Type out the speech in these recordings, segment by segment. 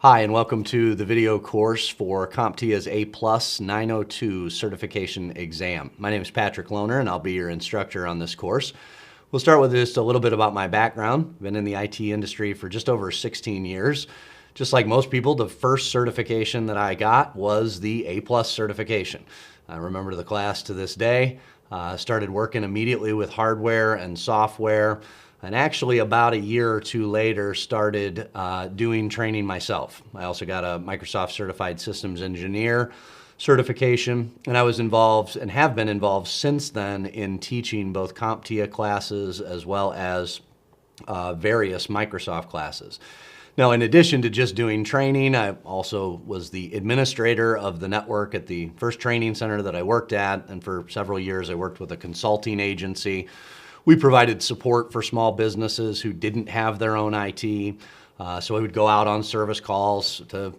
Hi, and welcome to the video course for CompTIA's A+ 902 certification exam. My name is Patrick Lohner, and I'll be your instructor on this course. We'll start with just a little bit about my background. I've been in the IT industry for just over 16 years. Just like most people, the first certification that I got was the A+ certification. I remember the class to this day. Started working immediately with hardware and software. And actually, about a year or two later, started doing training myself. I also got a Microsoft Certified Systems Engineer certification, and I was involved and have been involved since then in teaching both CompTIA classes as well as various Microsoft classes. Now, in addition to just doing training, I also was the administrator of the network at the first training center that I worked at, and for several years I worked with a consulting agency. We provided support for small businesses who didn't have their own IT. So we would go out on service calls to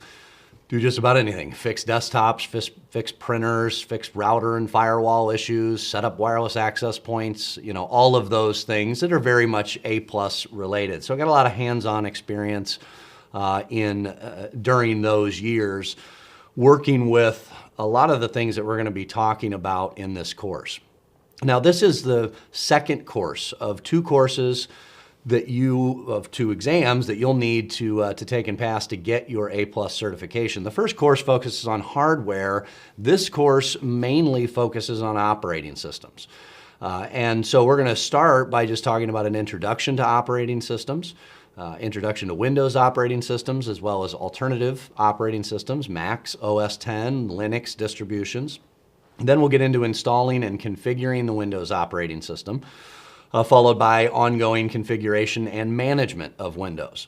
do just about anything. Fix desktops, fix printers, fix router and firewall issues, set up wireless access points, all of those things that are very much A+ related. So I got a lot of hands-on experience during those years working with a lot of the things that we're going to be talking about in this course. Now, this is the second course of two courses of two exams that you'll need to take and pass to get your A+ certification. The first course focuses on hardware. This course mainly focuses on operating systems. And so we're going to start by just talking about an introduction to operating systems, introduction to Windows operating systems, as well as alternative operating systems, Macs, OS X, Linux distributions. Then we'll get into installing and configuring the Windows operating system, followed by ongoing configuration and management of Windows.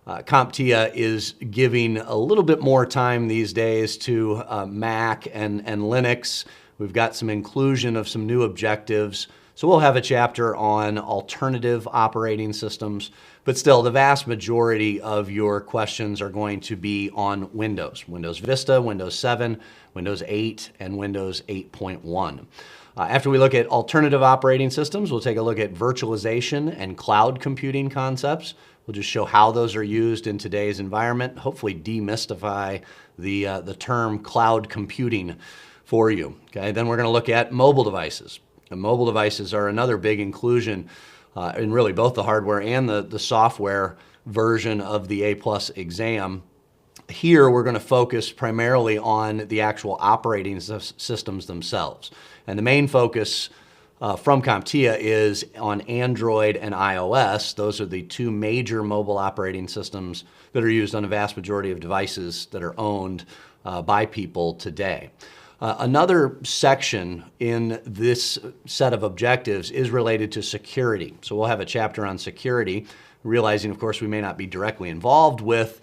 CompTIA is giving a little bit more time these days to Mac and Linux. We've got some inclusion of some new objectives. So we'll have a chapter on alternative operating systems, but still the vast majority of your questions are going to be on Windows. Windows Vista, Windows 7, Windows 8, and Windows 8.1. After we look at alternative operating systems, we'll take a look at virtualization and cloud computing concepts. We'll just show how those are used in today's environment, hopefully demystify the term cloud computing for you. Okay, then we're going to look at mobile devices. And mobile devices are another big inclusion in really both the hardware and the software version of the A+ exam. Here we're going to focus primarily on the actual operating systems themselves. And the main focus from CompTIA is on Android and iOS. Those are the two major mobile operating systems that are used on a vast majority of devices that are owned by people today. Another section in this set of objectives is related to security. So we'll have a chapter on security, realizing, of course, we may not be directly involved with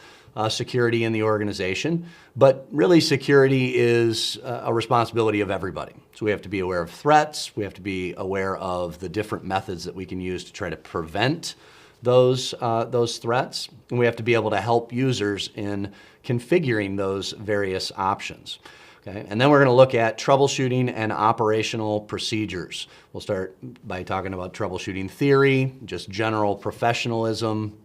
security in the organization, but really security is a responsibility of everybody. So we have to be aware of threats, we have to be aware of the different methods that we can use to try to prevent those threats, and we have to be able to help users in configuring those various options. Okay, and then we're going to look at troubleshooting and operational procedures. We'll start by talking about troubleshooting theory, just general professionalism,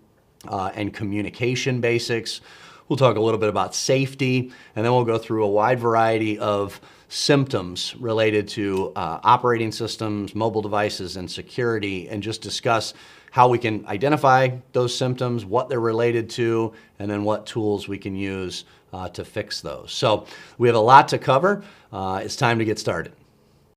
and communication basics. We'll talk a little bit about safety, and then we'll go through a wide variety of symptoms related to operating systems, mobile devices, and security, and just discuss how we can identify those symptoms, what they're related to, and then what tools we can use to fix those. So we have a lot to cover. It's time to get started.